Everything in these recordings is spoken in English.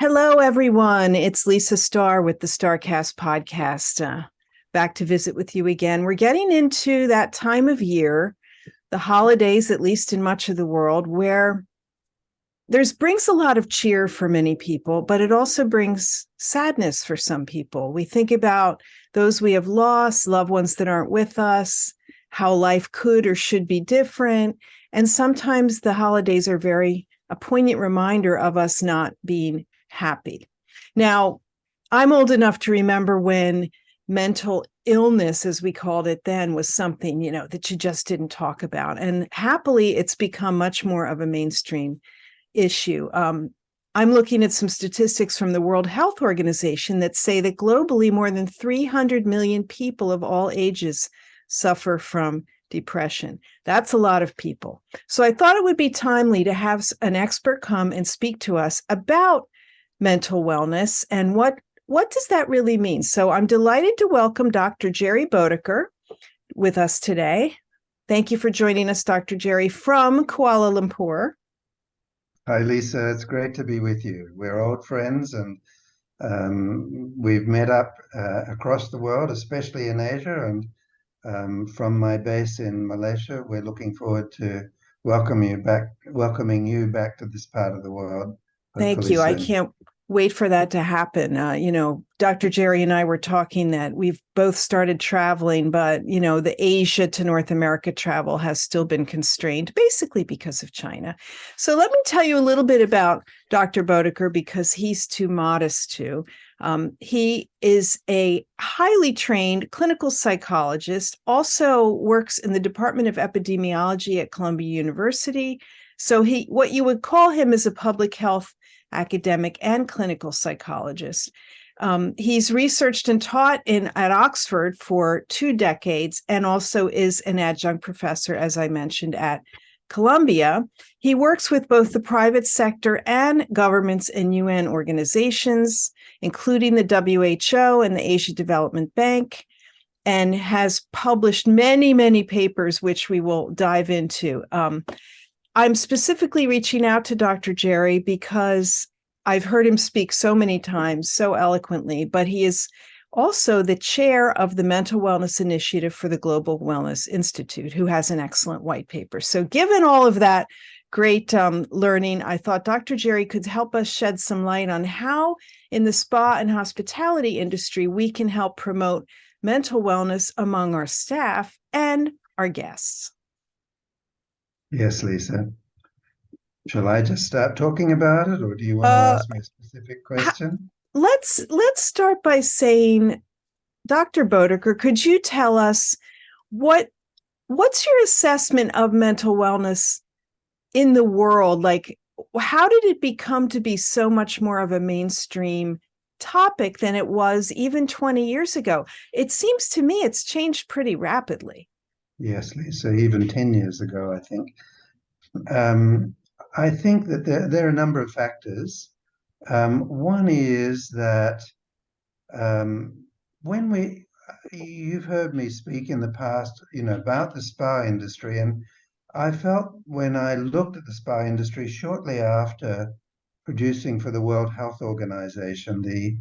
Hello, everyone. It's Lisa Starr with the StarrCast Podcast. Back to visit with you again. We're getting into that time of year, the holidays, at least in much of the world, where there's brings a lot of cheer for many people, but it also brings sadness for some people. We think about those we have lost, loved ones that aren't with us, how life could or should be different. And sometimes the holidays are a poignant reminder of us not being happy. Now, I'm old enough to remember when mental illness, as we called it then, was something, that you just didn't talk about. And happily, it's become much more of a mainstream issue. I'm looking at some statistics from the World Health Organization that say that globally, more than 300 million people of all ages suffer from depression. That's a lot of people. So I thought it would be timely to have an expert come and speak to us about mental wellness and what does that really mean? So I'm delighted to welcome Dr. Gerry Bodeker with us today. Thank you for joining us, Dr. Gerry, from Kuala Lumpur. Hi, Lisa. It's great to be with you. We're old friends and we've met up across the world, especially in Asia. And from my base in Malaysia, we're looking forward to welcoming you back to this part of the world, Thank hopefully you. I soon. can't wait for that to happen. Dr. Gerry and I were talking that we've both started traveling, but, the Asia to North America travel has still been constrained, basically because of China. So let me tell you a little bit about Dr. Bodeker, because he's too modest to. He is a highly trained clinical psychologist, also works in the Department of Epidemiology at Columbia University. So what you would call him is a public health academic and clinical psychologist. He's researched and taught at Oxford for 2 decades and also is an adjunct professor, as I mentioned, at Columbia. He works with both the private sector and governments and UN organizations, including the WHO and the Asia Development Bank, and has published many, many papers, which we will dive into. I'm specifically reaching out to Dr. Gerry because I've heard him speak so many times, so eloquently, but he is also the chair of the Mental Wellness Initiative for the Global Wellness Institute, who has an excellent white paper. So given all of that great learning, I thought Dr. Gerry could help us shed some light on how in the spa and hospitality industry we can help promote mental wellness among our staff and our guests. Yes, Lisa. Shall I just start talking about it, or do you want to ask me a specific question? Let's start by saying, Dr. Bodeker, could you tell us what's your assessment of mental wellness in the world? Like, how did it become to be so much more of a mainstream topic than it was even 20 years ago? It seems to me it's changed pretty rapidly. Yes, Lisa, even 10 years ago, I think. I think that there are a number of factors. One is that you've heard me speak in the past, about the spa industry, and I felt when I looked at the spa industry shortly after producing for the World Health Organization, the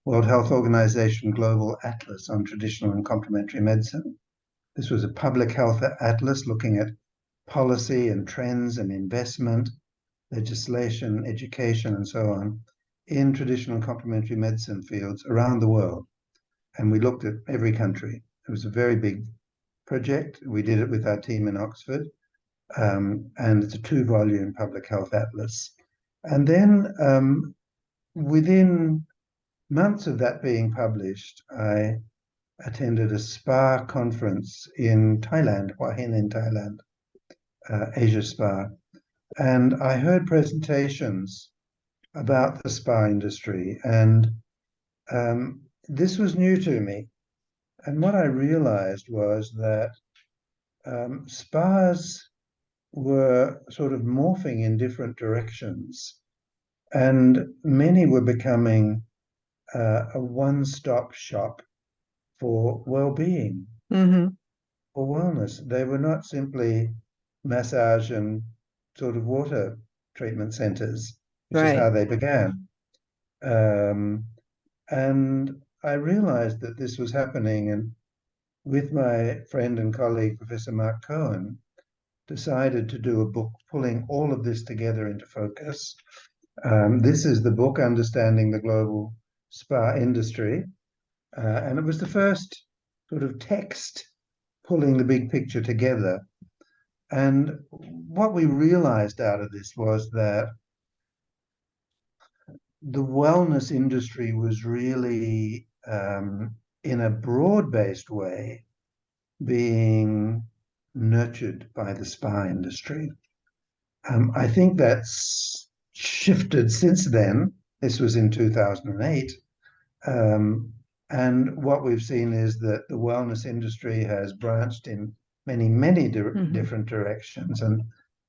World Health Organization Global Atlas on Traditional and Complementary Medicine. This was a public health atlas looking at policy and trends and investment, legislation, education, and so on in traditional and complementary medicine fields around the world. And we looked at every country. It was a very big project. We did it with our team in Oxford. And it's a 2-volume public health atlas. And then within months of that being published, I attended a spa conference in Thailand, Hua Hin in Thailand, Asia Spa. And I heard presentations about the spa industry, and this was new to me. And what I realized was that spas were sort of morphing in different directions, and many were becoming a one-stop shop for well-being, for wellness. They were not simply massage and sort of water treatment centers, which is Right. how they began. And I realized that this was happening, and with my friend and colleague, Professor Mark Cohen, decided to do a book pulling all of this together into focus. This is the book, Understanding the Global Spa Industry. And it was the first sort of text pulling the big picture together. And what we realized out of this was that the wellness industry was really, in a broad-based way, being nurtured by the spa industry. I think that's shifted since then. This was in 2008. And what we've seen is that the wellness industry has branched in many different directions. And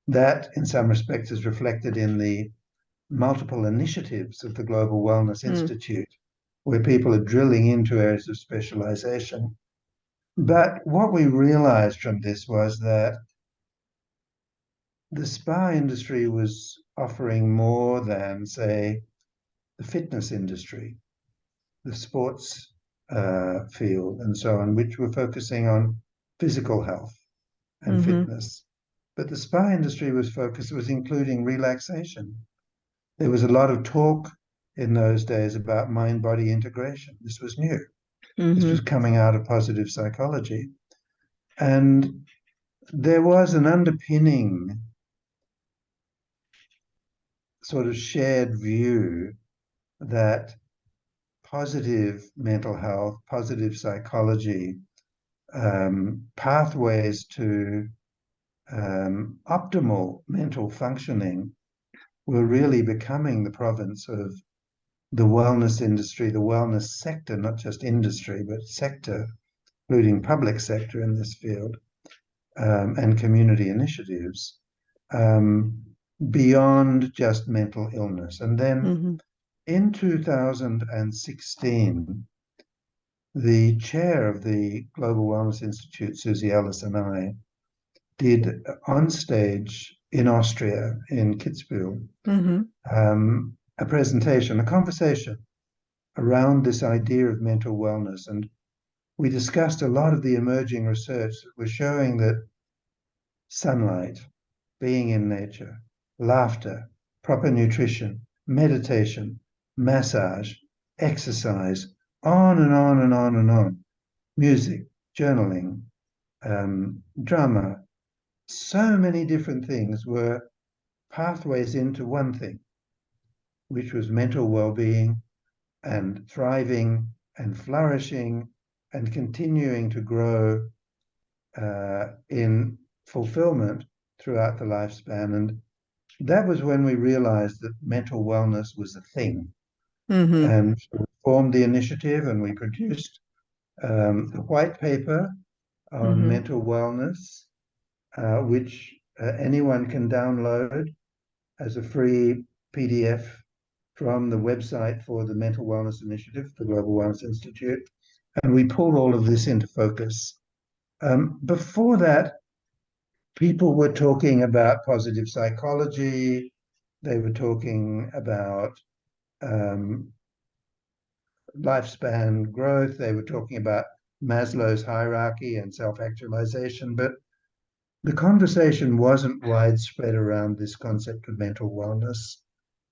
that, in some respects, is reflected in the multiple initiatives of the Global Wellness Institute, where people are drilling into areas of specialization. But what we realized from this was that the spa industry was offering more than, say, the fitness industry, the sports field, and so on, which were focusing on physical health and fitness. But the spa industry was including relaxation. There was a lot of talk in those days about mind-body integration. This was new. This was coming out of positive psychology. And there was an underpinning sort of shared view that positive mental health, positive psychology, pathways to optimal mental functioning were really becoming the province of the wellness industry, the wellness sector, not just industry, but sector, including public sector in this field, and community initiatives, beyond just mental illness. And then in 2016, the chair of the Global Wellness Institute, Susie Ellis, and I did on stage in Austria, in Kitzbühel, a presentation, a conversation around this idea of mental wellness. And we discussed a lot of the emerging research that was showing that sunlight, being in nature, laughter, proper nutrition, meditation, massage, exercise, on and on and on and on, music, journaling, drama, so many different things were pathways into one thing, which was mental well-being and thriving and flourishing and continuing to grow in fulfillment throughout the lifespan. And that was when we realized that mental wellness was a thing. And so we formed the initiative, and we produced the white paper on mental wellness, which anyone can download as a free PDF from the website for the Mental Wellness Initiative, the Global Wellness Institute. And we pulled all of this into focus. Before that, people were talking about positive psychology. They were talking about lifespan growth. They were talking about Maslow's hierarchy and self-actualization. But the conversation wasn't widespread around this concept of mental wellness.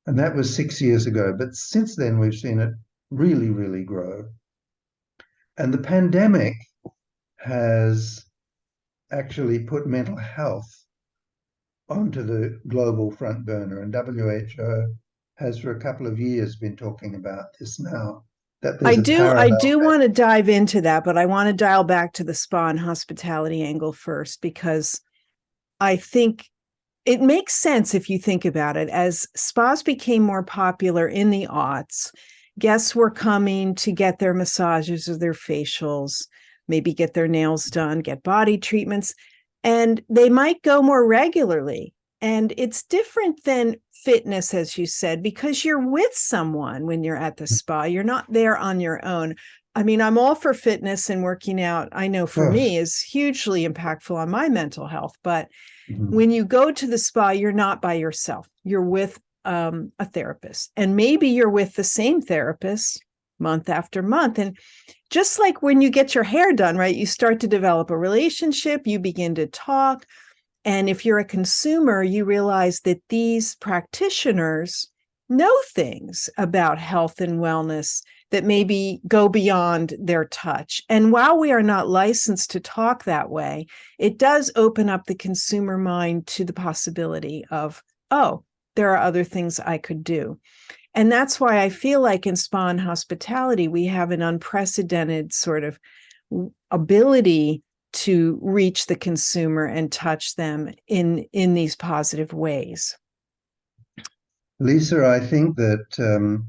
And that was 6 years ago. But since then, we've seen it really, really grow. And the pandemic has actually put mental health onto the global front burner. And WHO has for a couple of years been talking about this now. That I do want to dive into that, but I want to dial back to the spa and hospitality angle first, because I think it makes sense if you think about it. As spas became more popular in the aughts, guests were coming to get their massages or their facials, maybe get their nails done, get body treatments, and they might go more regularly. And it's different than fitness, as you said, because you're with someone when you're at the spa. You're not there on your own. I mean, I'm all for fitness, and working out, I know for me, is hugely impactful on my mental health. But when you go to the spa, you're not by yourself. You're with a therapist, and maybe you're with the same therapist month after month. And just like when you get your hair done, right, you start to develop a relationship, you begin to talk. And if you're a consumer, you realize that these practitioners know things about health and wellness that maybe go beyond their touch. And while we are not licensed to talk that way, it does open up the consumer mind to the possibility of, oh, there are other things I could do. And that's why I feel like in spa and hospitality, we have an unprecedented sort of ability to reach the consumer and touch them in these positive ways. Lisa, I think that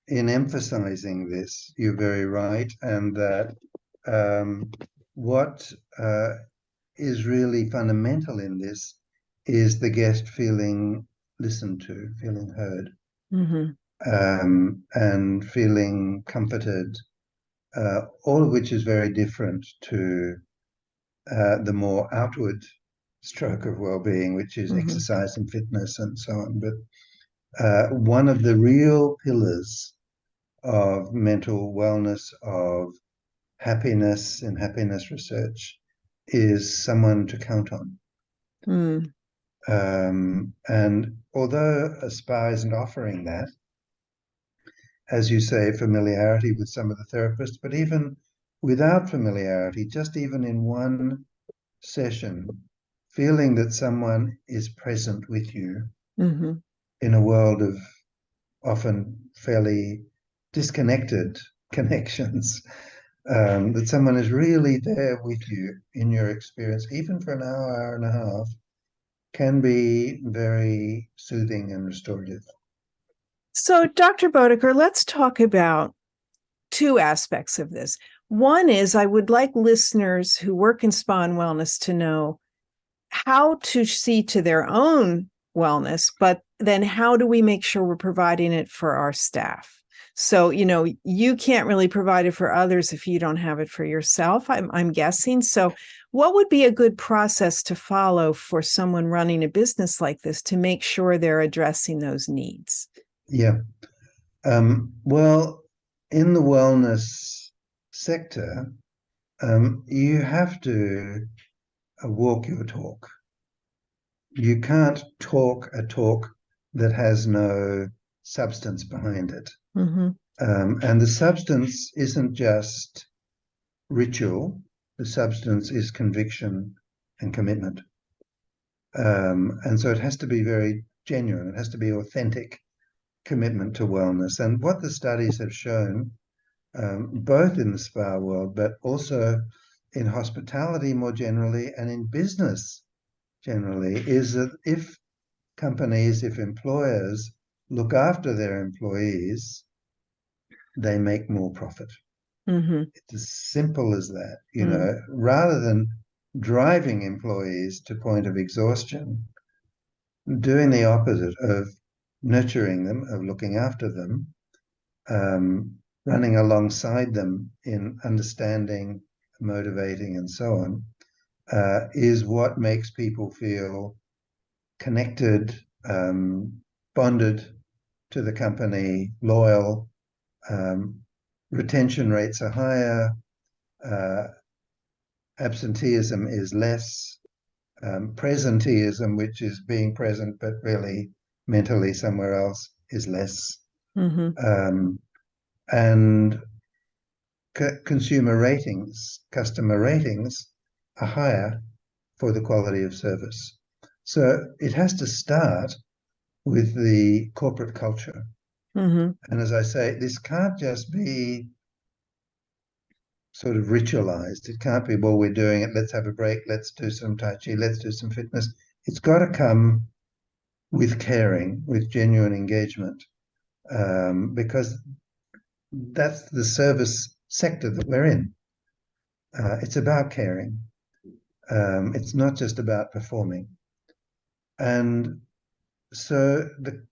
in emphasizing this, you're very right, and that what is really fundamental in this is the guest feeling listened to, feeling heard, and feeling comforted, all of which is very different to the more outward stroke of well-being, which is exercise and fitness and so on. But one of the real pillars of mental wellness, of happiness and happiness research, is someone to count on. And although a spa isn't offering that, as you say, familiarity with some of the therapists, but even without familiarity, just even in one session, feeling that someone is present with you in a world of often fairly disconnected connections, that someone is really there with you in your experience, even for an hour, hour and a half, can be very soothing and restorative. So, Dr. Bodeker, let's talk about two aspects of this. One is I would like listeners who work in spa and wellness to know how to see to their own wellness, but then how do we make sure we're providing it for our staff? So, you can't really provide it for others if you don't have it for yourself, I'm guessing. So what would be a good process to follow for someone running a business like this to make sure they're addressing those needs? Yeah. Well, in the wellness sector, you have to walk your talk. You can't talk a talk that has no substance behind it. And the substance isn't just ritual. The substance is conviction and commitment. And so it has to be very genuine. It has to be authentic commitment to wellness. And what the studies have shown, both in the spa world, but also in hospitality more generally and in business generally, is that if companies, if employers look after their employees, they make more profit. It's as simple as that, rather than driving employees to point of exhaustion, doing the opposite of nurturing them, of looking after them, running alongside them in understanding, motivating, and so on, is what makes people feel connected, bonded to the company, loyal. Retention rates are higher. Absenteeism is less. Presenteeism, which is being present but really mentally somewhere else, is less. And consumer ratings, customer ratings, are higher for the quality of service. So it has to start with the corporate culture. And as I say, this can't just be sort of ritualized. It can't be, well, we're doing it, let's have a break, let's do some Tai Chi, let's do some fitness. It's got to come with caring, with genuine engagement, because that's the service sector that we're in. It's about caring. It's not just about performing. And so the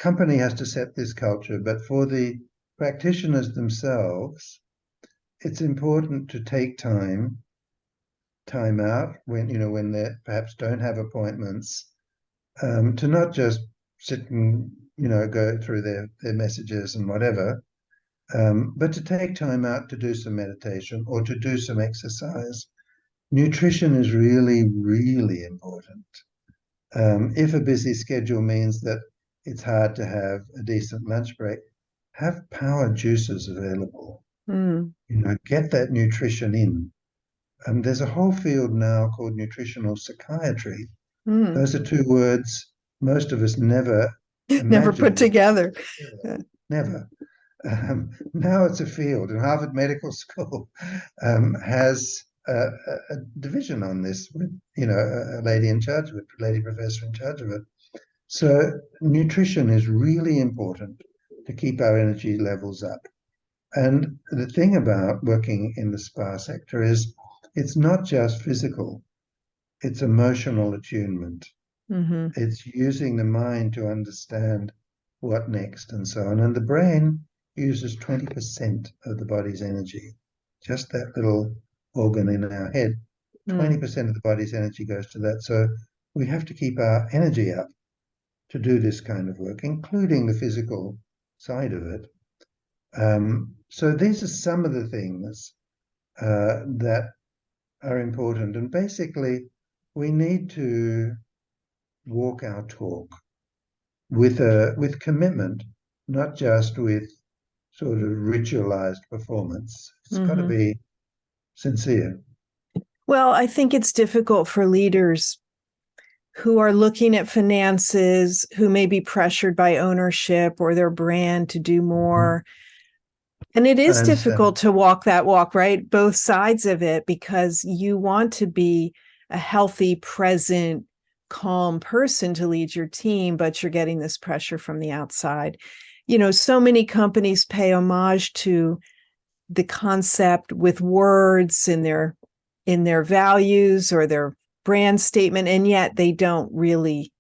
company has to set this culture, but for the practitioners themselves, it's important to take time out when they perhaps don't have appointments, to not just sit and, go through their messages and whatever, but to take time out to do some meditation or to do some exercise. Nutrition is really, really important. If a busy schedule means that it's hard to have a decent lunch break, have power juices available. Get that nutrition in. There's a whole field now called nutritional psychiatry. Those are two words most of us never Never put imagined. together. Never. Now it's a field, and Harvard Medical School has a division on this with, a lady in charge of it, a lady professor in charge of it. So nutrition is really important to keep our energy levels up. And the thing about working in the spa sector is it's not just physical, it's emotional attunement. It's using the mind to understand what next and so on. And the brain uses 20% of the body's energy, just that little organ in our head. 20% of the body's energy goes to that. So we have to keep our energy up to do this kind of work, including the physical side of it. So these are some of the things that are important. And basically, we need to walk our talk with commitment, not just with sort of ritualized performance. It's got to be sincere. Well, I think it's difficult for leaders who are looking at finances, who may be pressured by ownership or their brand to do more. And it is difficult to walk that walk, right? Both sides of it, because you want to be a healthy, present, calm person to lead your team, but you're getting this pressure from the outside. So many companies pay homage to the concept with words in their values or their brand statement, and yet they don't really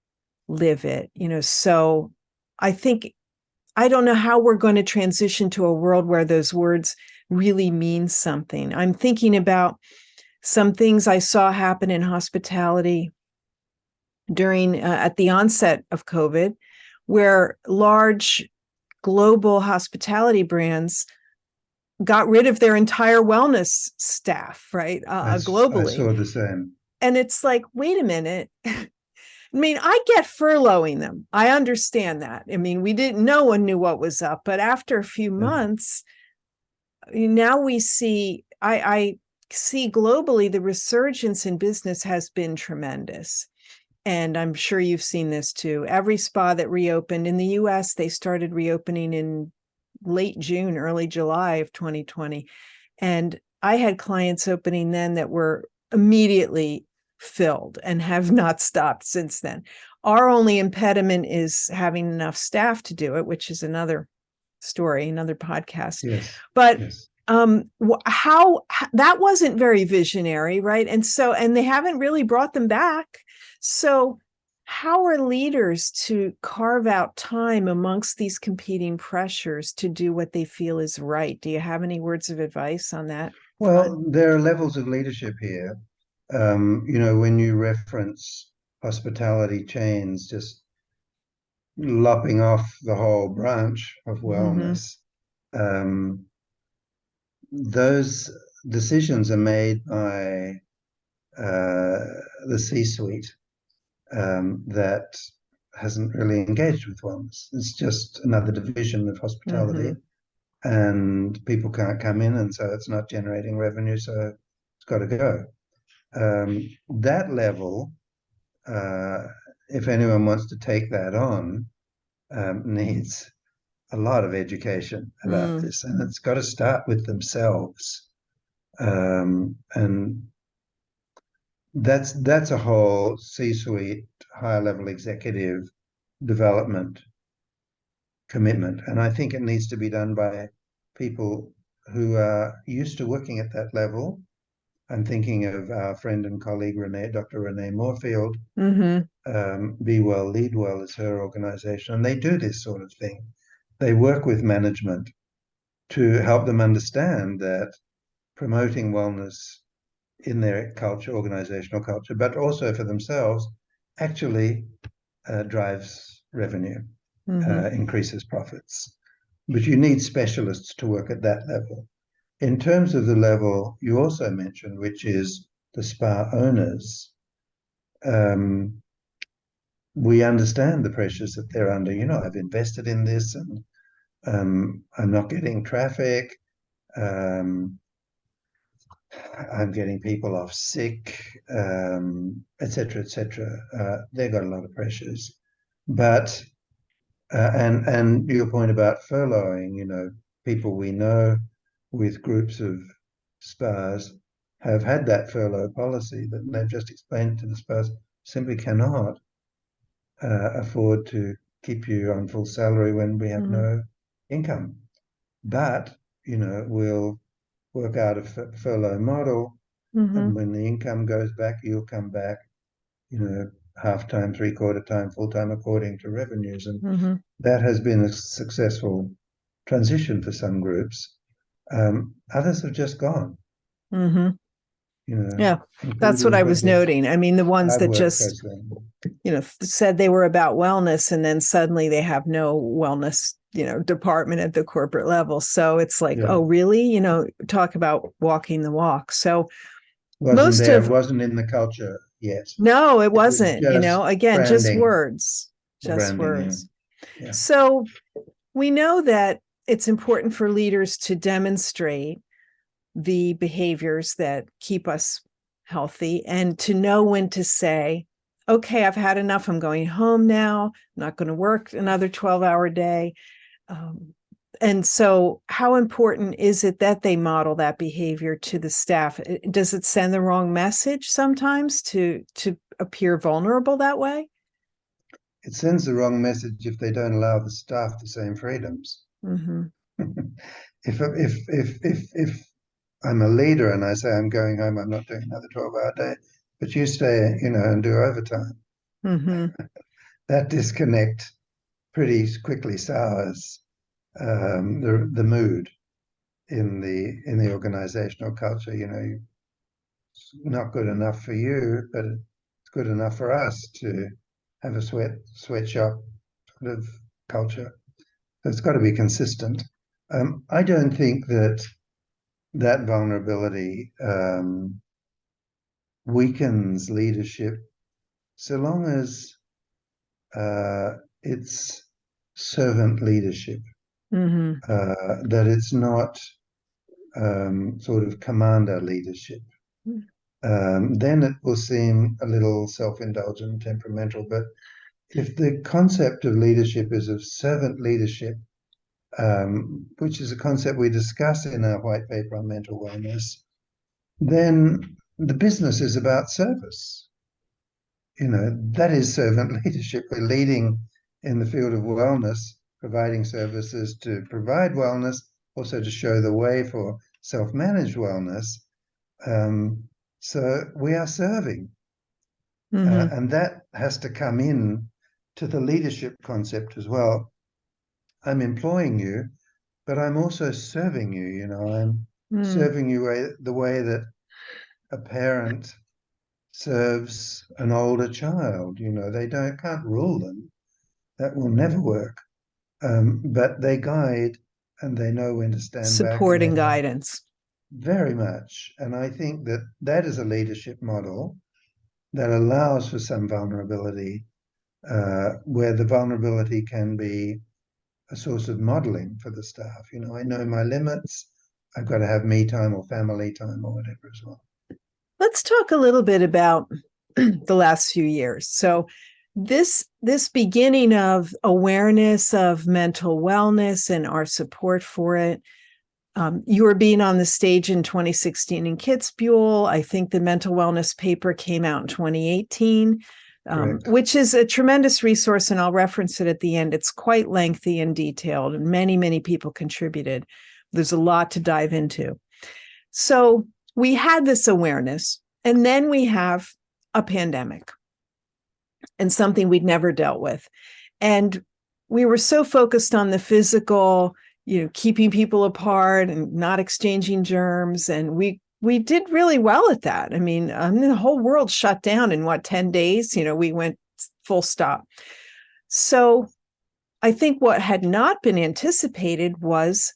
live it. So I don't know how we're going to transition to a world where those words really mean something. I'm thinking about some things I saw happen in hospitality during at the onset of COVID, where large global hospitality brands got rid of their entire wellness staff, right? Globally. I saw the same. And it's like, wait a minute. I mean, I get furloughing them. I understand that. I mean, no one knew what was up, but after a few months, now we see, I see globally, the resurgence in business has been tremendous. And I'm sure you've seen this too. Every spa that reopened in the US, they started reopening in late June, early July of 2020. And I had clients opening then that were immediately filled and have not stopped since then. Our only impediment is having enough staff to do it, which is another story, another podcast. Yes. But yes. How that wasn't very visionary, right? And they haven't really brought them back. So how are leaders to carve out time amongst these competing pressures to do what they feel is right? Do you have any words of advice on that? Well, there are levels of leadership here. When you reference hospitality chains just lopping off the whole branch of wellness, those decisions are made by the C-suite that hasn't really engaged with wellness. It's just another division of hospitality, and people can't come in, and so it's not generating revenue, so it's got to go. That level, if anyone wants to take that on, needs a lot of education about this, and it's got to start with themselves. And that's a whole C-suite, higher level executive development commitment, and I think it needs to be done by people who are used to working at that level. I'm thinking of our friend and colleague Dr. Renee Moorfield. Be Well, Lead Well is her organization, and they do this sort of thing. They work with management to help them understand that promoting wellness in their culture, organizational culture, but also for themselves, actually drives revenue, Mm-hmm. increases profits. But you need specialists to work at that level. In terms of the level you also mentioned, which is the spa owners, we understand the pressures that they're under. I've invested in this, and I'm not getting traffic. I'm getting people off sick, et cetera, et cetera. They've got a lot of pressures. But, and your point about furloughing, people we know with groups of spas have had that furlough policy that they've just explained to the spas simply cannot afford to keep you on full salary when we have no income. But, we'll work out a furlough model, and when the income goes back, you'll come back, half-time, three-quarter time, full-time, according to revenues. And that has been a successful transition for some groups. Others have just gone, Yeah, that's what I was noting. I mean, the ones that just, said they were about wellness, and then suddenly they have no wellness, department at the corporate level. So it's like, oh, really? Talk about walking the walk. So wasn't in the culture yet. No, it wasn't, again, branding. just words, words. Yeah. So we know that it's important for leaders to demonstrate the behaviors that keep us healthy, and to know when to say, okay, I've had enough. I'm going home now. I'm not going to work another 12-hour day. And so how important is it that they model that behavior to the staff? Does it send the wrong message sometimes to appear vulnerable that way? It sends the wrong message if they don't allow the staff the same freedoms. If I'm a leader and I say I'm going home, I'm not doing another 12-hour day, but you stay, and do overtime, that disconnect pretty quickly sours the mood in the organizational culture. It's not good enough for you, but it's good enough for us to have a sweatshop sort of culture. So it's got to be consistent. I don't think that vulnerability weakens leadership, so long as it's servant leadership, that it's not sort of commander leadership. Then it will seem a little self-indulgent, temperamental. But if the concept of leadership is of servant leadership, which is a concept we discuss in our white paper on mental wellness, then the business is about service. That is servant leadership. We're leading in the field of wellness, providing services to provide wellness, also to show the way for self-managed wellness. So we are serving. And that has to come in to the leadership concept as well. I'm employing you, but I'm also serving you. I'm serving you the way that a parent serves an older child. They can't rule them. That will never work. But they guide, and they know when to stand back. Support and guidance. Very much. And I think that is a leadership model that allows for some vulnerability, where the vulnerability can be a source of modeling for the staff. I know my limits. I've got to have me time or family time or whatever as well. Let's talk a little bit about the last few years. So this beginning of awareness of mental wellness and our support for it. You were being on the stage in 2016 in Kitzbühel. I think the mental wellness paper came out in 2018, which is a tremendous resource, and I'll reference it at the end. It's quite lengthy and detailed, and many, many people contributed. There's a lot to dive into. So we had this awareness, and then we have a pandemic and something we'd never dealt with. And we were so focused on the physical, keeping people apart and not exchanging germs. And we did really well at that. I mean, the whole world shut down in 10 days? We went full stop. So I think what had not been anticipated was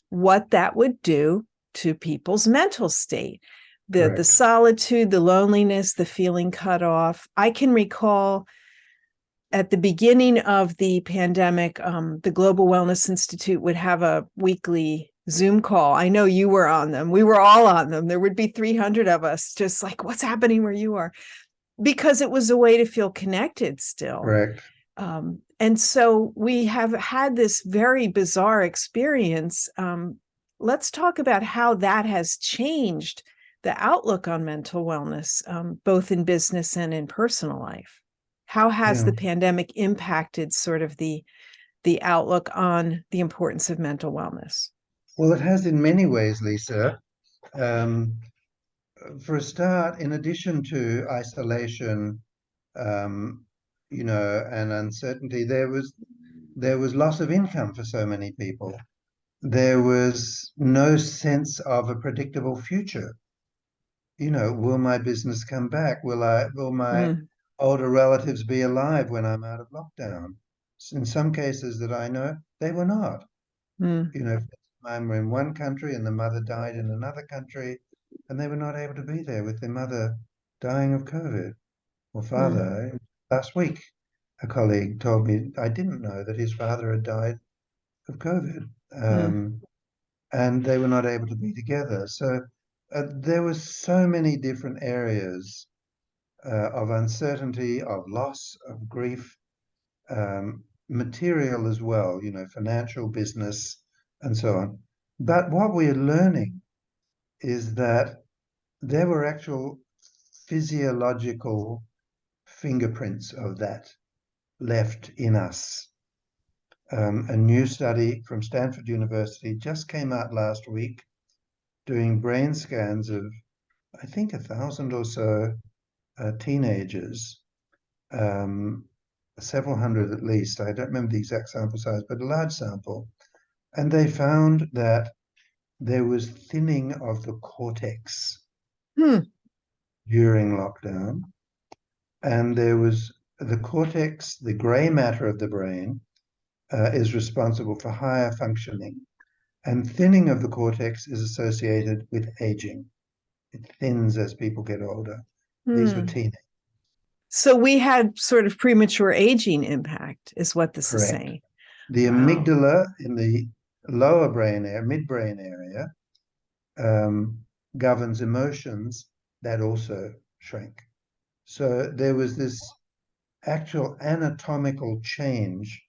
what that would do to people's mental state. The solitude, the loneliness, the feeling cut off. I can recall at the beginning of the pandemic, the Global Wellness Institute would have a weekly Zoom call. I know you were on them. We were all on them. There would be 300 of us, just like, what's happening where you are? Because it was a way to feel connected still. Correct. And so we have had this very bizarre experience. Let's talk about how that has changed the outlook on mental wellness, both in business and in personal life. How has the pandemic impacted sort of the outlook on the importance of mental wellness? Well, it has in many ways, Lisa. For a start, in addition to isolation, and uncertainty, there was loss of income for so many people. There was no sense of a predictable future. Will my business come back? Will my older relatives be alive when I'm out of lockdown? In some cases that I know, they were not. Mine were in one country and the mother died in another country, and they were not able to be there with their mother dying of COVID, or father. Last week, a colleague told me, I didn't know that his father had died of COVID. And they were not able to be together. So there were so many different areas of uncertainty, of loss, of grief, material as well, financial, business, and so on. But what we're learning is that there were actual physiological fingerprints of that left in us. A new study from Stanford University just came out last week doing brain scans of, I think, 1,000 or so teenagers, several hundred at least. I don't remember the exact sample size, but a large sample. And they found that there was thinning of the cortex during lockdown. And there was the cortex, the gray matter of the brain, is responsible for higher functioning. And thinning of the cortex is associated with aging. It thins as people get older. These were teenagers. So we had sort of premature aging impact, is what this is Correct. saying. The amygdala in the lower brain area, midbrain area, governs emotions. That also shrank. So there was this actual anatomical change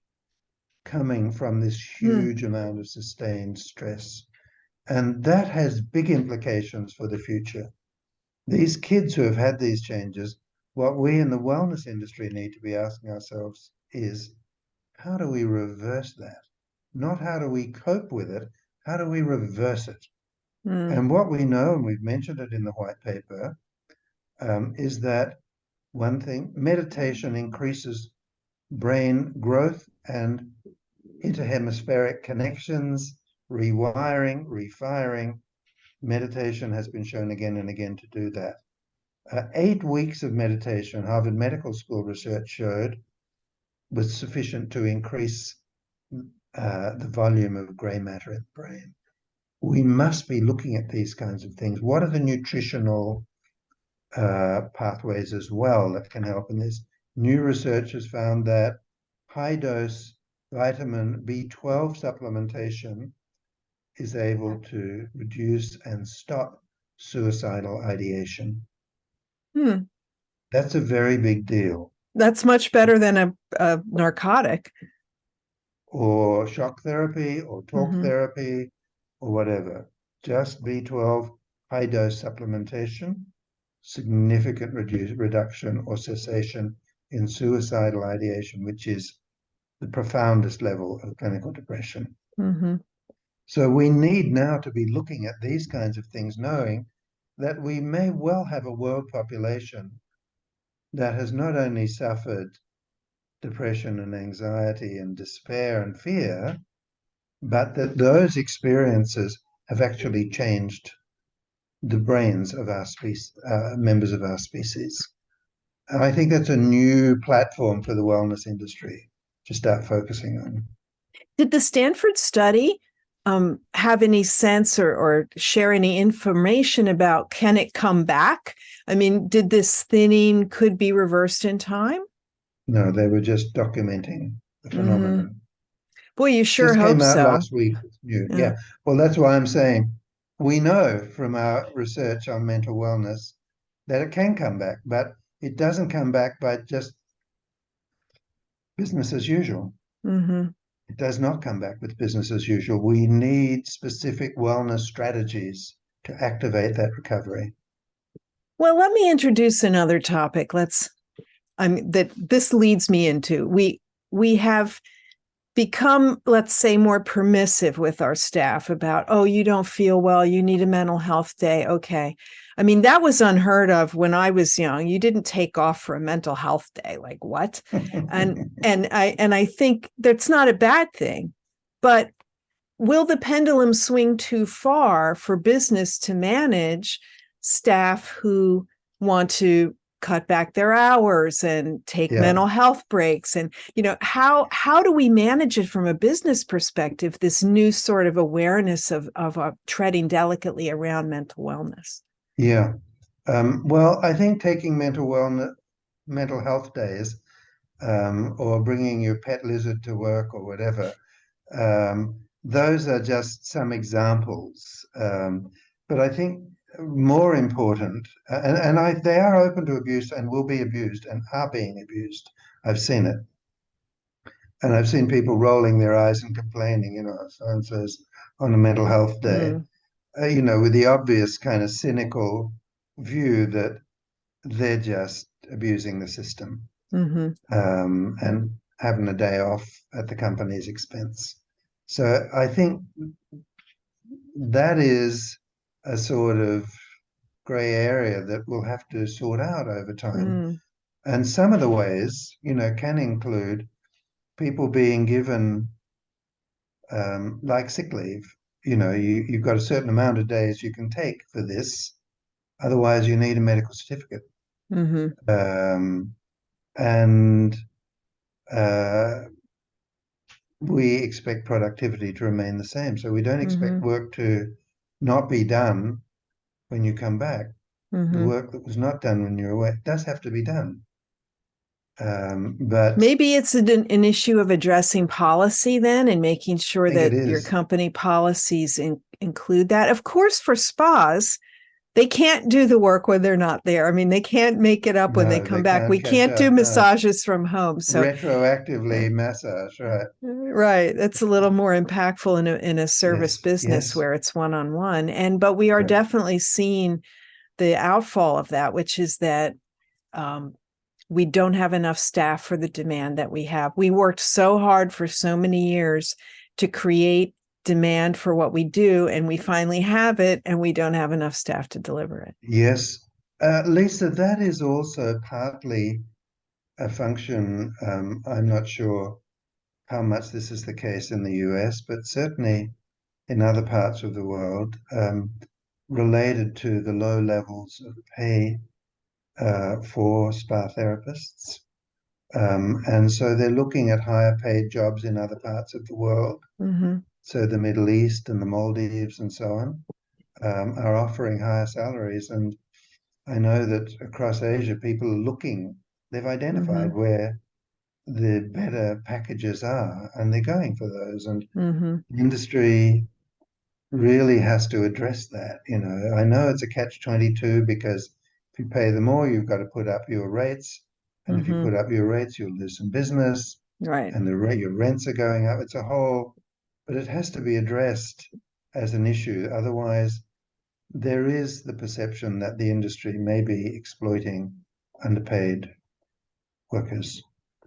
coming from this huge amount of sustained stress. And that has big implications for the future. These kids who have had these changes, what we in the wellness industry need to be asking ourselves is, how do we reverse that? Not how do we cope with it, how do we reverse it? And what we know, and we've mentioned it in the white paper, is that one thing, meditation increases brain growth and interhemispheric connections, rewiring, refiring. Meditation has been shown again and again to do that. 8 weeks of meditation, Harvard Medical School research showed, was sufficient to increase the volume of gray matter in the brain. We must be looking at these kinds of things. What are the nutritional pathways as well that can help in this? New research has found that high-dose vitamin B12 supplementation is able to reduce and stop suicidal ideation. That's a very big deal. That's much better than a narcotic. Or shock therapy, or talk therapy, or whatever. Just B12 high-dose supplementation, significant reduction or cessation in suicidal ideation, which is the profoundest level of clinical depression. So we need now to be looking at these kinds of things, knowing that we may well have a world population that has not only suffered depression and anxiety and despair and fear, but that those experiences have actually changed the brains of our species, members of our species. And I think that's a new platform for the wellness industry. to start focusing on. Did the Stanford study have any sense or share any information about, can it come back? I mean, did this thinning could be reversed in time? No, they were just documenting the phenomenon. Boy, you sure Just hope came out so. last week. It's new. Yeah. Yeah. Well, that's why I'm saying we know from our research on mental wellness that it can come back, but it doesn't come back by just business as usual. It does not come back with business as usual. We need specific wellness strategies to activate that recovery. Well, let me introduce another topic. That this leads me into. We have become, let's say, more permissive with our staff about, oh, you don't feel well, you need a mental health day. Okay. I mean, that was unheard of when I was young. You didn't take off for a mental health day. Like what? and I think that's not a bad thing. But will the pendulum swing too far for business to manage staff who want to cut back their hours and take mental health breaks? And, how do we manage it from a business perspective, this new sort of awareness of treading delicately around mental wellness? Yeah. Well, I think taking mental health days, or bringing your pet lizard to work or whatever, those are just some examples. But I think more important, they are open to abuse and will be abused and are being abused. I've seen it. And I've seen people rolling their eyes and complaining, so-and-so's on a mental health day, with the obvious kind of cynical view that they're just abusing the system, and having a day off at the company's expense. So I think that is a sort of gray area that we'll have to sort out over time. And some of the ways, can include people being given, like sick leave. You've got a certain amount of days you can take for this. Otherwise, you need a medical certificate. And we expect productivity to remain the same. So we don't expect work to not be done when you come back. The work that was not done when you're away does have to be done. But maybe it's an issue of addressing policy then, and making sure that your company policies include that. Of course, for spas, they can't do the work when they're not there. I mean, they can't make it up when they come back. We can't do massages from home. So retroactively massage, right? Right. That's a little more impactful in a service business where it's one-on-one. But we are definitely seeing the outfall of that, which is that we don't have enough staff for the demand that we have. We worked so hard for so many years to create demand for what we do, and we finally have it, and we don't have enough staff to deliver it. Yes. Lisa, that is also partly a function, I'm not sure how much this is the case in the US, but certainly in other parts of the world, related to the low levels of pay for spa therapists. And so they're looking at higher paid jobs in other parts of the world. So the Middle East and the Maldives and so on are offering higher salaries. And I know that across Asia, people are looking, they've identified where the better packages are, and they're going for those. And the industry really has to address that. I know it's a catch-22 because if you pay them more, you've got to put up your rates. And if you put up your rates, you'll lose some business. Right. And your rents are going up. It's a whole, but it has to be addressed as an issue. Otherwise, there is the perception that the industry may be exploiting underpaid workers.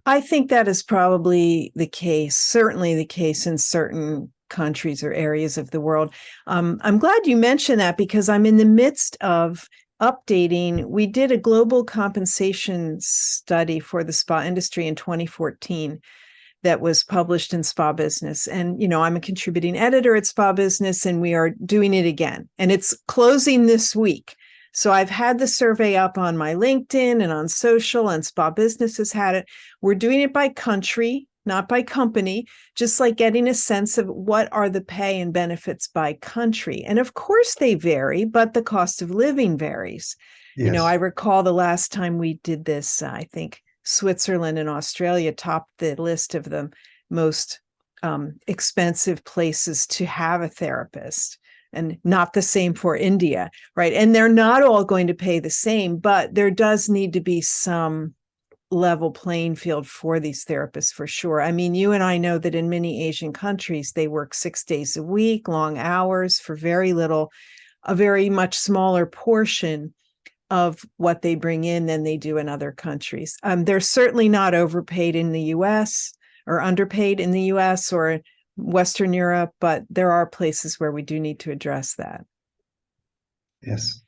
I think that is probably the case, certainly the case in certain countries or areas of the world. I'm glad you mentioned that, because I'm in the midst of updating. We did a global compensation study for the spa industry in 2014 that was published in Spa Business. And, I'm a contributing editor at Spa Business, and we are doing it again. And it's closing this week. So I've had the survey up on my LinkedIn and on social, and Spa Business has had it. We're doing it by country. not by company, just like getting a sense of what are the pay and benefits by country. And of course they vary, but the cost of living varies. Yes. I recall the last time we did this, I think Switzerland and Australia topped the list of the most expensive places to have a therapist, and not the same for India, right? And they're not all going to pay the same, but there does need to be some level playing field for these therapists for sure. I mean, you and I know that in many Asian countries, they work 6 days a week, long hours for very little, a very much smaller portion of what they bring in than they do in other countries. They're certainly not overpaid in the US or underpaid in the US or Western Europe, but there are places where we do need to address that. Yes.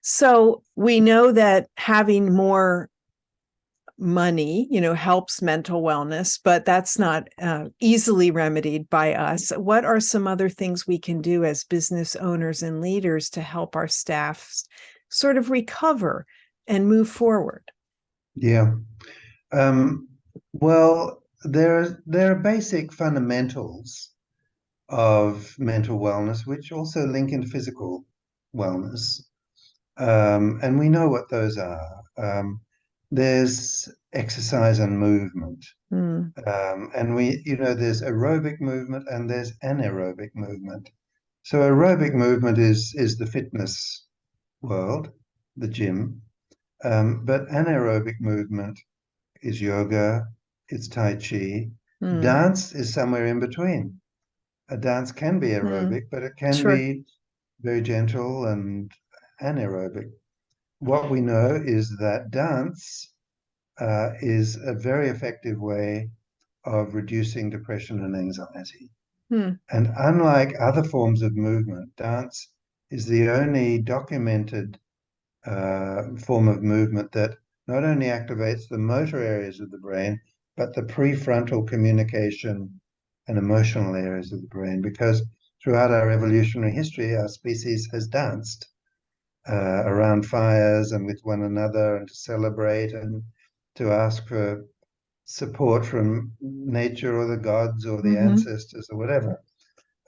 So we know that having more money, helps mental wellness, but that's not easily remedied by us. What are some other things we can do as business owners and leaders to help our staff sort of recover and move forward? Yeah. Well, there are basic fundamentals of mental wellness, which also link into physical wellness. And we know what those are. There's exercise and movement. And there's aerobic movement and there's anaerobic movement. So aerobic movement is the fitness world, the gym. But anaerobic movement is yoga, it's Tai Chi. Dance is somewhere in between. A dance can be aerobic, but it can be very gentle and anaerobic. What we know is that dance is a very effective way of reducing depression and anxiety. And unlike other forms of movement, dance is the only documented form of movement that not only activates the motor areas of the brain, but the prefrontal communication and emotional areas of the brain, because throughout our evolutionary history, our species has danced around fires and with one another, and to celebrate and to ask for support from nature or the gods or the ancestors or whatever.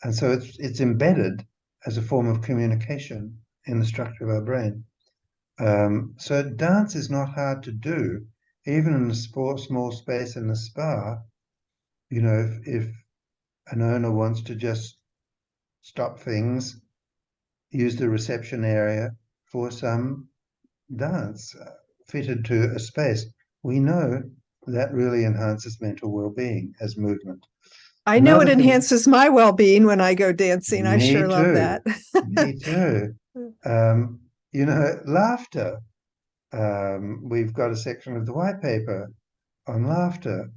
And so it's embedded as a form of communication in the structure of our brain. So dance is not hard to do, even in a small space in the spa. If an owner wants to just stop things, use the reception area for some dance fitted to a space, we know that really enhances mental well-being as movement. I know it enhances my well-being when I go dancing. I sure love that. Me too. Laughter. We've got a section of the white paper on laughter.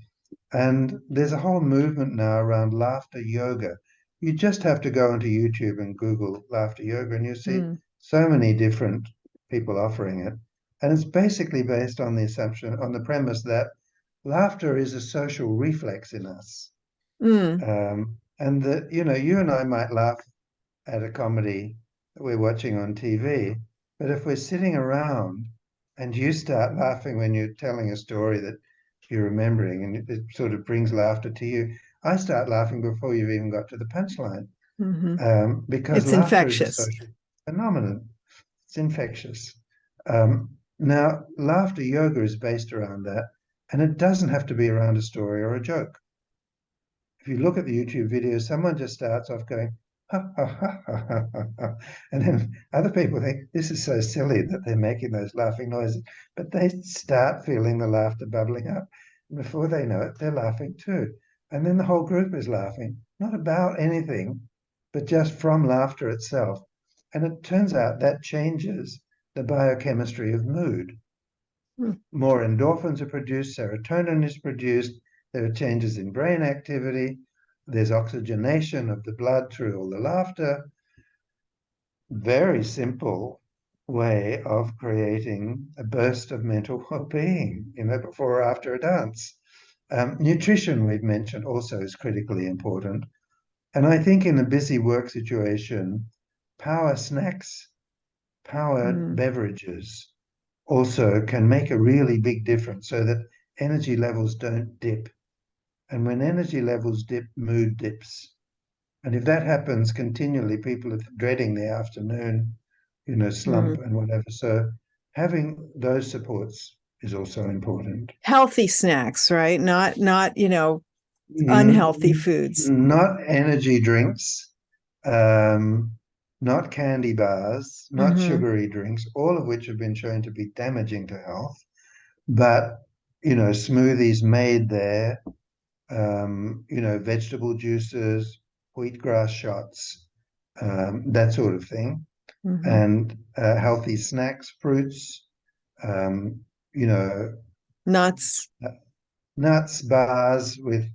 And there's a whole movement now around laughter yoga. You just have to go onto YouTube and Google laughter yoga, and you see so many different people offering it. And it's basically based on the premise that laughter is a social reflex in us. And that, you and I might laugh at a comedy that we're watching on TV, but if we're sitting around and you start laughing when you're telling a story that you're remembering, and it sort of brings laughter to you, I start laughing before you've even got to the punchline, because it's laughter infectious. is a social phenomenon. It's infectious. Now, laughter yoga is based around that, and it doesn't have to be around a story or a joke. If you look at the YouTube video, someone just starts off going, ha, ha, ha, ha, ha, ha, ha. And then other people think this is so silly that they're making those laughing noises, but they start feeling the laughter bubbling up. And before they know it, they're laughing too. And then the whole group is laughing, not about anything, but just from laughter itself. And it turns out that changes the biochemistry of mood. More endorphins are produced, serotonin is produced, there are changes in brain activity, there's oxygenation of the blood through all the laughter. Very simple way of creating a burst of mental well-being, before or after a dance. Nutrition, we've mentioned, also is critically important. And I think in a busy work situation, power snacks, powered beverages also can make a really big difference, so that energy levels don't dip And when energy levels dip, mood dips. And if that happens continually, people are dreading the afternoon, slump Mm. and whatever. So having those supports is also important. Healthy snacks, right? Not, unhealthy Mm, foods. Not energy drinks, not candy bars, not Mm-hmm. sugary drinks, all of which have been shown to be damaging to health, but smoothies made there, vegetable juices, wheatgrass shots, that sort of thing, Mm-hmm. and healthy snacks, fruits, um, you know, Nuts. nuts, bars with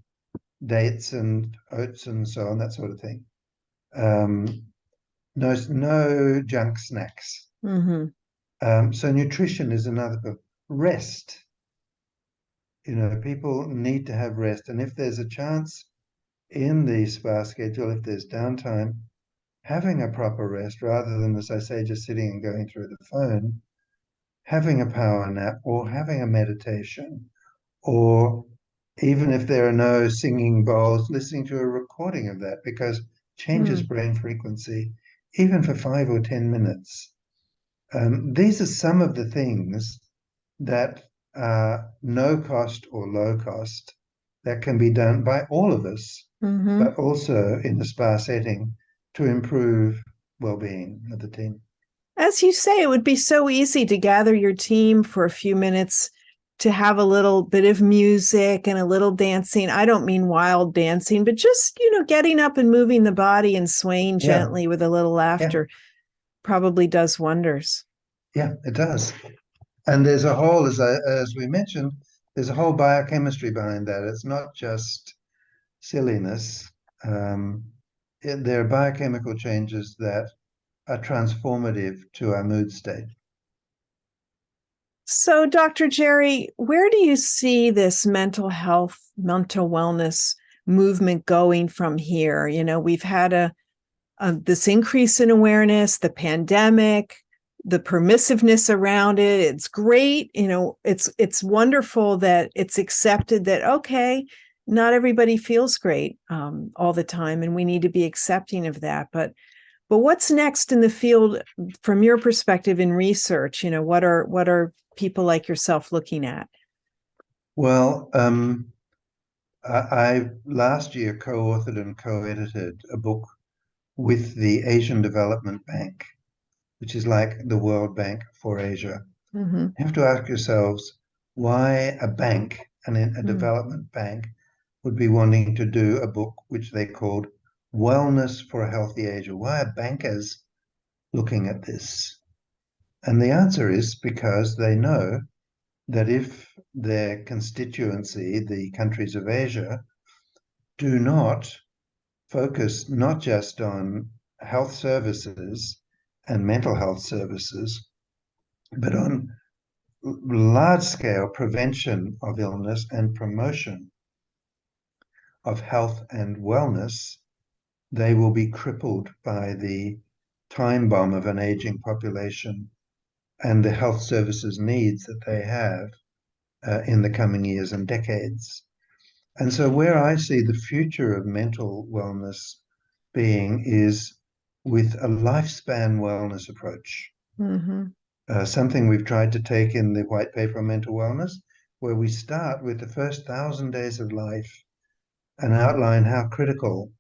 dates and oats and so on, that sort of thing. Um, no junk snacks. Mm-hmm. So nutrition is another. Rest. People need to have rest, and if there's a chance in the spa schedule, if there's downtime, having a proper rest rather than, as I say, just sitting and going through the phone, having a power nap or having a meditation, or even if there are no singing bowls, listening to a recording of that because changes Mm. brain frequency, even for 5 or 10 minutes. These are some of the things that are no cost or low cost that can be done by all of us, Mm-hmm. but also in the spa setting to improve well-being of the team. As you say, it would be so easy to gather your team for a few minutes to have a little bit of music and a little dancing. I don't mean wild dancing, but just, getting up and moving the body and swaying Yeah, gently with a little yeah, laughter probably does wonders. yeah, it does. And there's a whole, as we mentioned, there's a whole biochemistry behind that. It's not just silliness. Um, there are biochemical changes that are transformative to our mood state. So, Dr. Gerry, where do you see this mental health, mental wellness movement going from here? We've had this increase in awareness, the pandemic, the permissiveness around it. It's great. It's wonderful that it's accepted that, okay, not everybody feels great all the time, and we need to be accepting of that. But what's next in the field from your perspective in research? What are people like yourself looking at? Well, I last year co-authored and co-edited a book with the Asian Development Bank, which is like the World Bank for Asia. Mm-hmm. You have to ask yourselves why a bank and a Mm-hmm. development bank would be wanting to do a book which they called Wellness for a Healthy Asia. Why are bankers looking at this? And the answer is because they know that if their constituency, the countries of Asia, do not focus not just on health services and mental health services, but on large scale prevention of illness and promotion of health and wellness, they will be crippled by the time bomb of an aging population and the health services needs that they have in the coming years and decades. And so, where I see the future of mental wellness being is with a lifespan wellness approach. Mm-hmm. Something we've tried to take in the white paper on mental wellness, where we start with the first 1,000 days of life and outline how critical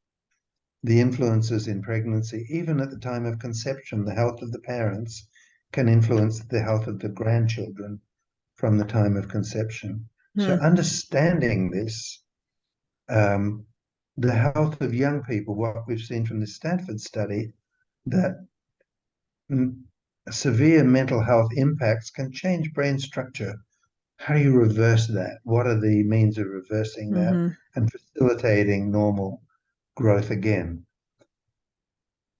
the influences in pregnancy, even at the time of conception, the health of the parents can influence the health of the grandchildren from the time of conception. So, Mm-hmm. understanding this, um, the health of young people, what we've seen from the Stanford study, that severe mental health impacts can change brain structure. How do you reverse that? What are the means of reversing that Mm-hmm. and facilitating normal growth again?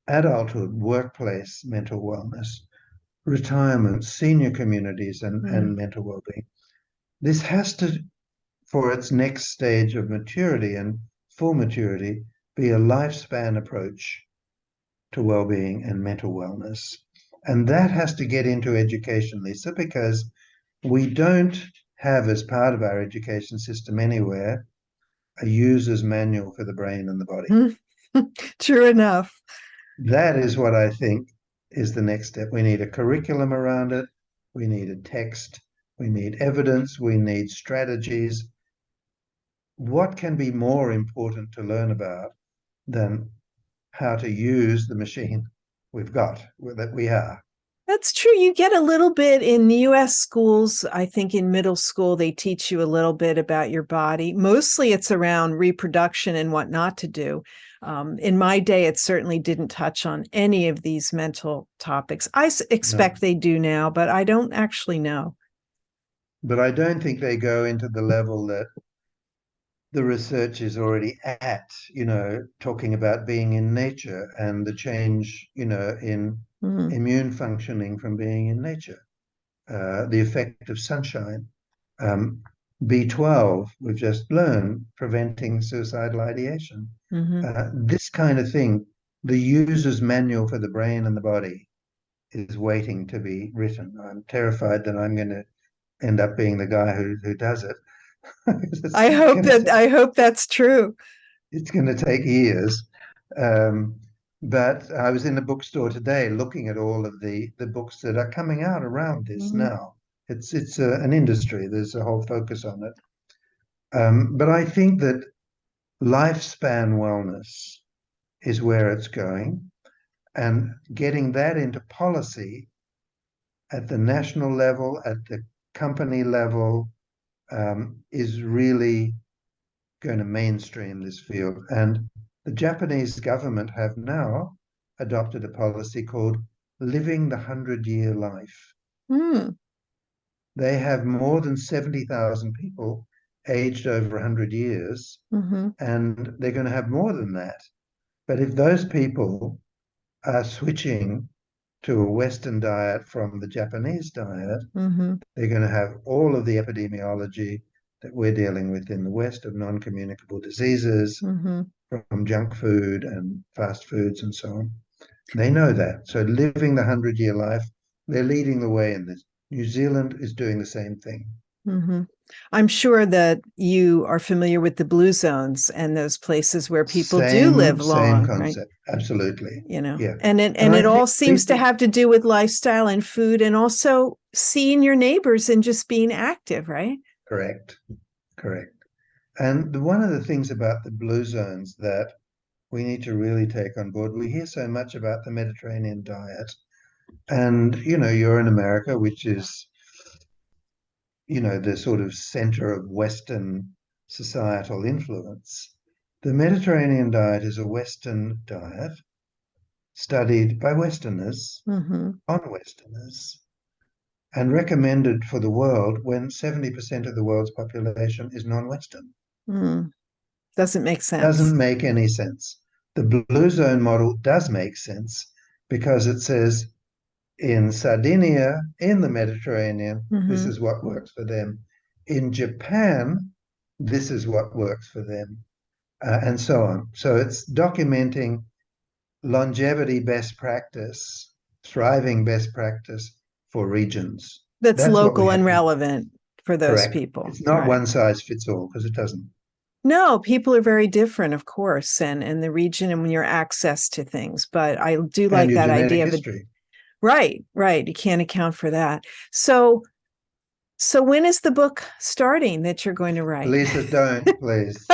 Adulthood, workplace mental wellness, retirement, senior communities, and mental well-being. This has to, for its next stage of maturity and full maturity, be a lifespan approach to well-being and mental wellness. And that has to get into education, Lisa, because we don't have, as part of our education system anywhere, a user's manual for the brain and the body. True enough. That is what I think is the next step. We need a curriculum around it. We need a text. We need evidence. We need strategies. What can be more important to learn about than how to use the machine we've got, that we are? That's true. You get a little bit in the US schools. I think in middle school, they teach you a little bit about your body. Mostly it's around reproduction and what not to do. In my day, it certainly didn't touch on any of these mental topics. I expect they do now, but I don't actually know. But I don't think they go into the level that the research is already at, talking about being in nature and the change, in immune functioning from being in nature, the effect of sunshine. B12, we've just learned, preventing suicidal ideation. This kind of thing, the user's manual for the brain and the body is waiting to be written. I'm terrified that I'm going to end up being the guy who does it. I hope that's true. It's going to take years. But I was in a bookstore today looking at all of the books that are coming out around this now. It's an industry. There's a whole focus on it. But I think that lifespan wellness is where it's going, and getting that into policy at the national level, at the company level, is really going to mainstream this field. And the Japanese government have now adopted a policy called living the 100-year life. They have more than 70,000 people aged over 100 years, and they're going to have more than that. But if those people are switching to a Western diet from the Japanese diet, they're going to have all of the epidemiology that we're dealing with in the West of non-communicable diseases from junk food and fast foods and so on. They know that. So living the 100-year life, they're leading the way in this. New Zealand is doing the same thing. I'm sure that you are familiar with the blue zones and those places where people do live long. Same concept, right? Absolutely. Yeah. And it all seems to have to do with lifestyle and food, and also seeing your neighbors and just being active, right? Correct. And one of the things about the blue zones that we need to really take on board, we hear so much about the Mediterranean diet, and you're in America, which is the sort of center of Western societal influence. The Mediterranean diet is a Western diet studied by Westerners on Westerners and recommended for the world when 70% of the world's population is non-Western. Doesn't make sense. Doesn't make any sense. The Blue Zone model does make sense because it says in Sardinia, in the Mediterranean, this is what works for them. In Japan, this is what works for them, and so on. So it's documenting longevity best practice, thriving best practice for regions. That's local and relevant for those people. It's not one size fits all, because it doesn't. No, people are very different, of course, and the region and your access to things. But I do like that idea of history. Right. You can't account for that. So when is the book starting that you're going to write? Lisa, don't, please.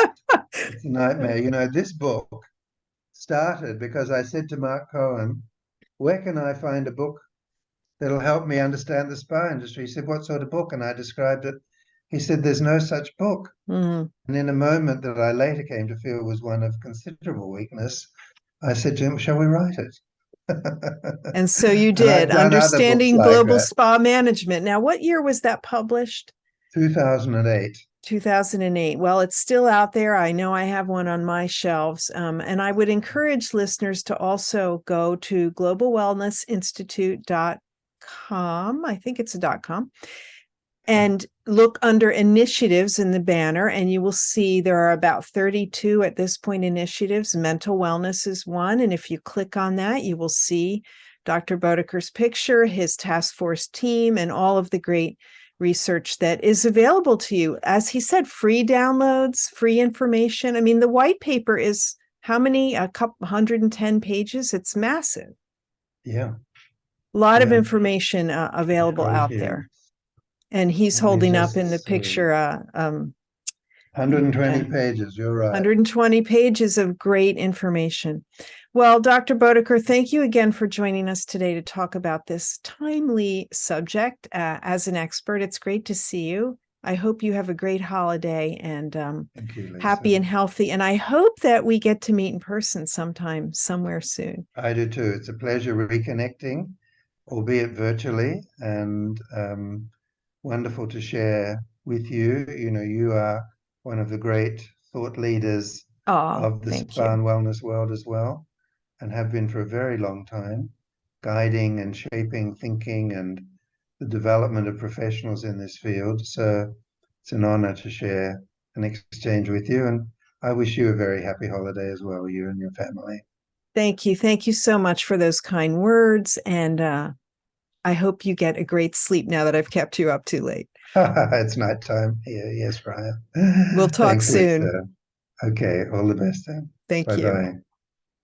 It's a nightmare. This book started because I said to Mark Cohen, where can I find a book that'll help me understand the spa industry? He said, what sort of book? And I described it. He said, there's no such book. And in a moment that I later came to feel was one of considerable weakness, I said to him, shall we write it? And so you did, Understanding Global Spa Management. Now, what year was that published? 2008. 2008. Well, it's still out there. I know I have one on my shelves. And I would encourage listeners to also go to globalwellnessinstitute.com. I think it's a .com. And look under initiatives in the banner, and you will see there are about 32 at this point initiatives. Mental wellness is one. And if you click on that, you will see Dr. Bodeker's picture, his task force team, and all of the great research that is available to you. As he said, free downloads, free information. I mean, the white paper is how many? A couple 110 pages. It's massive. Yeah. A lot of Yeah. information available Right out here. there. And he's Let me holding up just in the see. picture 120 pages, you're right. 120 pages of great information. Well, Dr. Bodeker, thank you again for joining us today to talk about this timely subject. As an expert, it's great to see you. I hope you have a great holiday and Thank you, Lisa. happy and healthy. And I hope that we get to meet in person sometime, somewhere soon. I do too. It's a pleasure reconnecting, albeit virtually, and wonderful to share with you. You know, you are one of the great thought leaders of the spa and wellness world as well, and have been for a very long time, guiding and shaping thinking and the development of professionals in this field. So it's an honor to share and exchange with you. And I wish you a very happy holiday as well, you and your family. Thank you. Thank you so much for those kind words. And I hope you get a great sleep now that I've kept you up too late. It's nighttime here. Yes, Brian. We'll talk Thanks, soon. Lisa. Okay, all the best then. Thank you. Bye-bye.